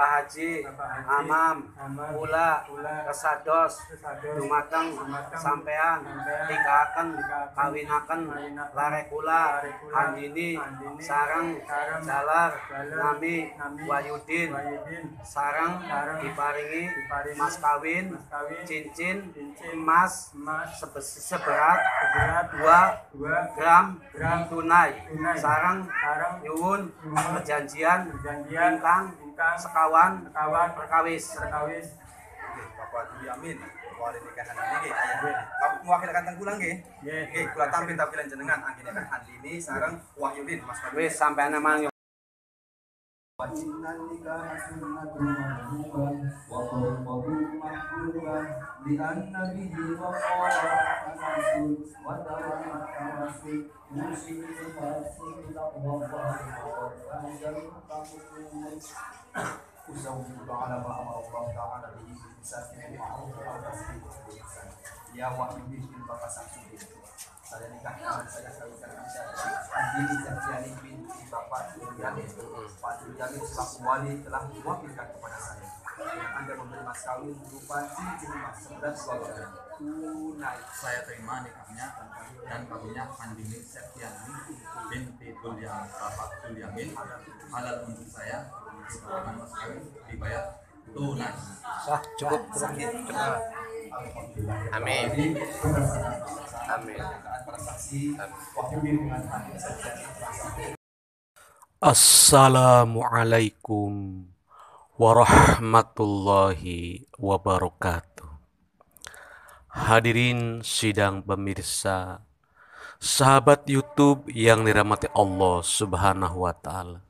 Haji Amam Kula Kesados Dumateng sampean tinggalkan kawinaken lare kula Andini sareng jalar nami Wayudin sareng diparingi mas kawin cincin emas seberat 2 gram tunai sareng nyuwun perjanjian ingkang sekawan perkawis. Bapak Dwi Amin, wali nikahan ini kamu mewakilkan tenggulang nggih. Nggih, kula tampil tampilan jenengan anggene kan Andini sareng Wahyudin Mas Kawin. Wis sampeyan mang Ya Wahyudin bin Bapak Samsudin, saya nikahkan saya kawinkan Andini Septiani binti Bapak Duriamin. Pak Duriamin selaku wali telah diwakilkan kepada saya yang Anda memberi mas kawin berupa cincin emas seberat 2 gram tunai. Saya terima nikahnya dan kawinnya Andini Septiani binti Bapak Duriamin halal untuk saya dengan mas kawin dibayar tunai. sah cukup. Amin. Amin. Assalamualaikum warahmatullahi wabarakatuh. Hadirin sidang pemirsa, sahabat YouTube yang dirahmati Allah Subhanahu wa taala.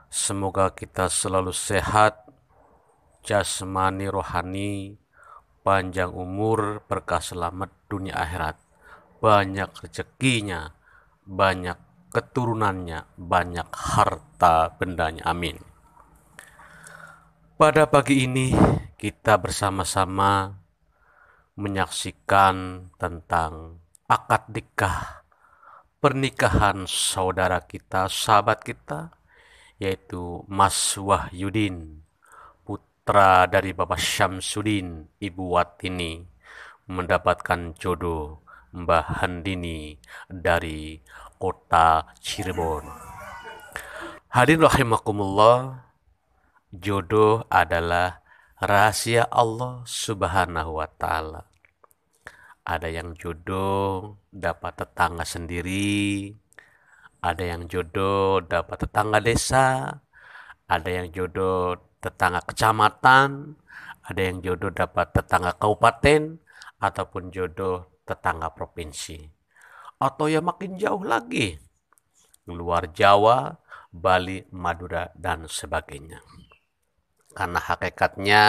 Semoga kita selalu sehat jasmani rohani, panjang umur, berkah selamat dunia akhirat, banyak rezekinya, banyak keturunannya, banyak harta bendanya. Amin. Pada pagi ini kita bersama-sama menyaksikan tentang akad nikah, pernikahan saudara kita, sahabat kita, yaitu Mas Wahyudin, putra dari Bapak Syamsuddin, Ibu Watini, mendapatkan jodoh Mbah Handini dari kota Cirebon. Hadirin rahimakumullah, jodoh adalah rahasia Allah Subhanahu wa taala. Ada yang jodoh dapat tetangga sendiri, ada yang jodoh dapat tetangga desa, ada yang jodoh tetangga kecamatan, ada yang jodoh dapat tetangga kabupaten, ataupun jodoh tetangga provinsi. Atau yang makin jauh lagi, luar Jawa, Bali, Madura, dan sebagainya. Karena hakikatnya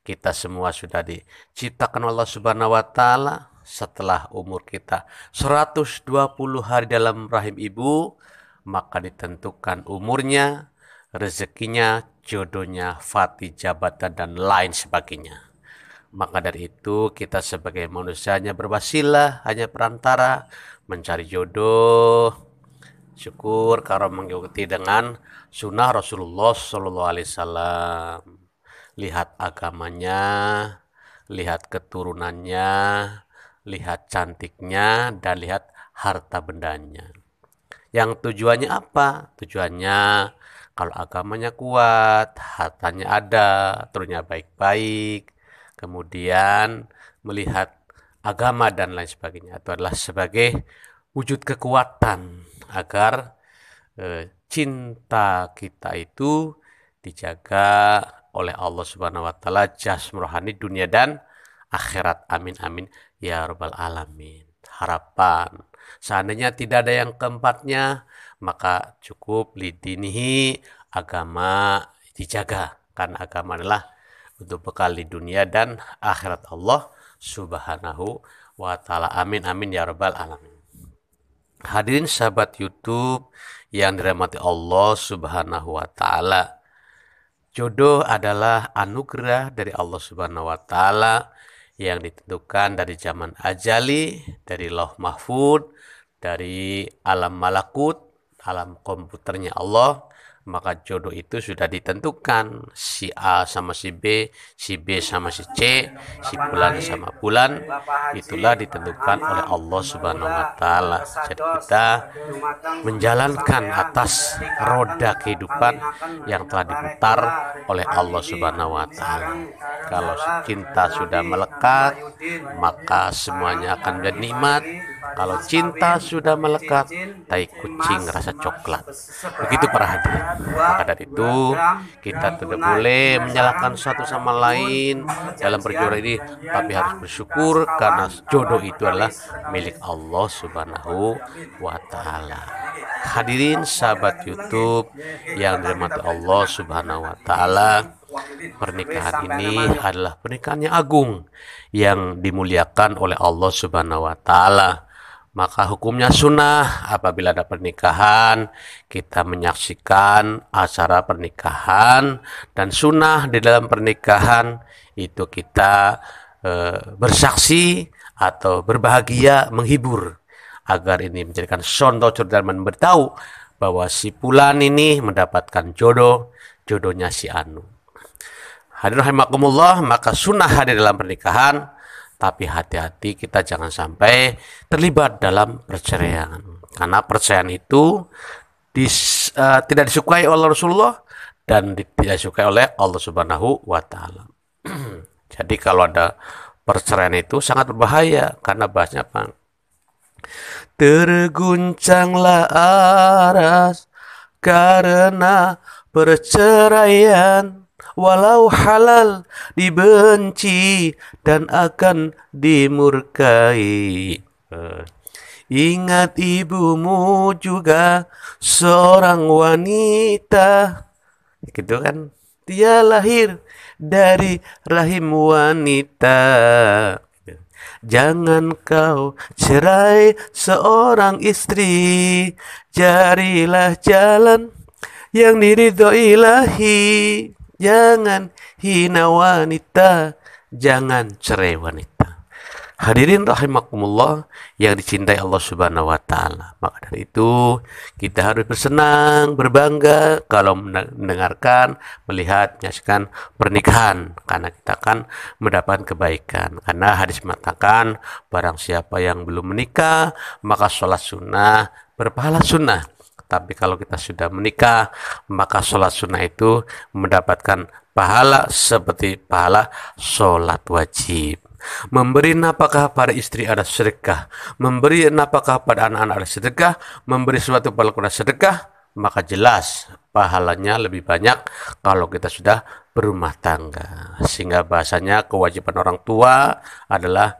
kita semua sudah diciptakan Allah Subhanahu wa taala setelah umur kita 120 hari dalam rahim ibu, maka ditentukan umurnya, rezekinya, jodohnya, fati, jabatan, dan lain sebagainya. Maka dari itu kita sebagai manusia hanya berwasilah, hanya perantara mencari jodoh. Syukur kalau mengikuti dengan sunnah Rasulullah SAW. Lihat agamanya, lihat keturunannya, lihat cantiknya, dan lihat harta bendanya. Yang tujuannya apa? Tujuannya kalau agamanya kuat, hartanya ada, turunnya baik-baik, kemudian melihat agama dan lain sebagainya. Itu adalah sebagai wujud kekuatan agar cinta kita itu dijaga oleh Allah Subhanahu wa taala, jasmani rohani dunia dan akhirat. Amin amin ya rabbal alamin. Harapan seandainya tidak ada yang keempatnya, maka cukup lidinihi, agama dijaga, karena agama adalah untuk bekal di dunia dan akhirat Allah Subhanahu wa taala. Amin amin ya rabbal alamin. Hadirin sahabat YouTube yang dirahmati Allah Subhanahu wa taala, jodoh adalah anugerah dari Allah Subhanahu wa taala yang ditentukan dari zaman ajali, dari Lauh Mahfud, dari alam malakut, alam komputernya Allah, maka jodoh itu sudah ditentukan. Si A sama si B sama si C, si bulan sama bulan, itulah ditentukan oleh Allah Subhanahu wa taala. Jadi kita menjalankan atas roda kehidupan yang telah diputar oleh Allah Subhanahu wa taala. Kalau cinta sudah melekat, maka semuanya akan menjadi nikmat. Kalau cinta sudah melekat, tai kucing rasa coklat. Begitu para hadirin. Maka dari itu, kita tidak boleh menyalahkan satu sama lain dalam perjuangan ini, tapi harus bersyukur karena jodoh itu adalah milik Allah Subhanahu wa taala. Hadirin sahabat YouTube yang dirahmati Allah Subhanahu wa taala, pernikahan ini adalah pernikahan yang agung yang dimuliakan oleh Allah Subhanahu wa taala. Maka hukumnya sunnah apabila ada pernikahan, kita menyaksikan acara pernikahan, dan sunnah di dalam pernikahan itu kita bersaksi atau berbahagia, menghibur, agar ini menjadikan contoh dan memberitahu bahwa si fulan ini mendapatkan jodohnya si anu. Hadirin rahimakumullah, maka sunnah hadir dalam pernikahan, tapi hati-hati kita jangan sampai terlibat dalam perceraian. Karena perceraian itu tidak disukai oleh Rasulullah dan tidak disukai oleh Allah Subhanahu wa taala. Jadi kalau ada perceraian itu sangat berbahaya, karena bahasnya apa? Terguncanglah aras karena perceraian, walau halal dibenci dan akan dimurkai. Ingat ibumu juga seorang wanita, gitu kan? Dia lahir dari rahim wanita. Jangan kau cerai seorang istri, carilah jalan yang diridhoi ilahi. Jangan hina wanita, jangan cerai wanita. Hadirin rahimakumullah yang dicintai Allah Subhanahu wa taala. Maka dari itu kita harus bersenang, berbangga kalau mendengarkan, melihat, menyaksikan pernikahan, karena kita akan mendapat kebaikan. Karena hadis mengatakan barang siapa yang belum menikah maka sholat sunnah berpahala sunnah. Tapi kalau kita sudah menikah, maka sholat sunnah itu mendapatkan pahala seperti pahala sholat wajib. Memberi nafkah pada istri ada sedekah, memberi nafkah pada anak-anak ada sedekah, memberi sesuatu pada keluarga sedekah, maka jelas pahalanya lebih banyak kalau kita sudah berumah tangga. Sehingga bahasanya kewajiban orang tua adalah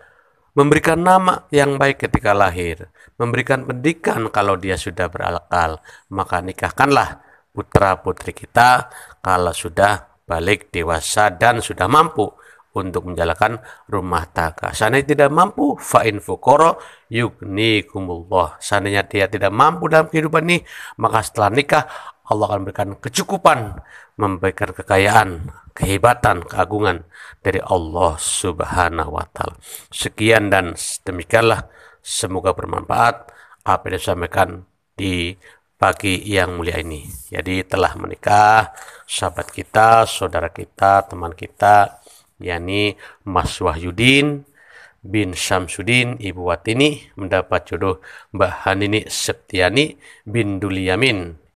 memberikan nama yang baik ketika lahir, memberikan pendidikan kalau dia sudah berakal, maka nikahkanlah putra-putri kita kalau sudah balik dewasa dan sudah mampu untuk menjalankan rumah tangga. Seandainya tidak mampu, fa'in fuqara yugnikumullah. Seandainya dia tidak mampu dalam kehidupan ini, maka setelah nikah Allah akan memberikan kecukupan, memberikan kekayaan, kehebatan, keagungan dari Allah Subhanahu wa taala. Sekian dan demikianlah, semoga bermanfaat apa yang disampaikan di pagi yang mulia ini. Jadi telah menikah sahabat kita, saudara kita, teman kita, yakni Mas Wahyudin bin Syamsuddin Ibu Watini mendapat jodoh Mbak Hanini Septiani bin Duliyamin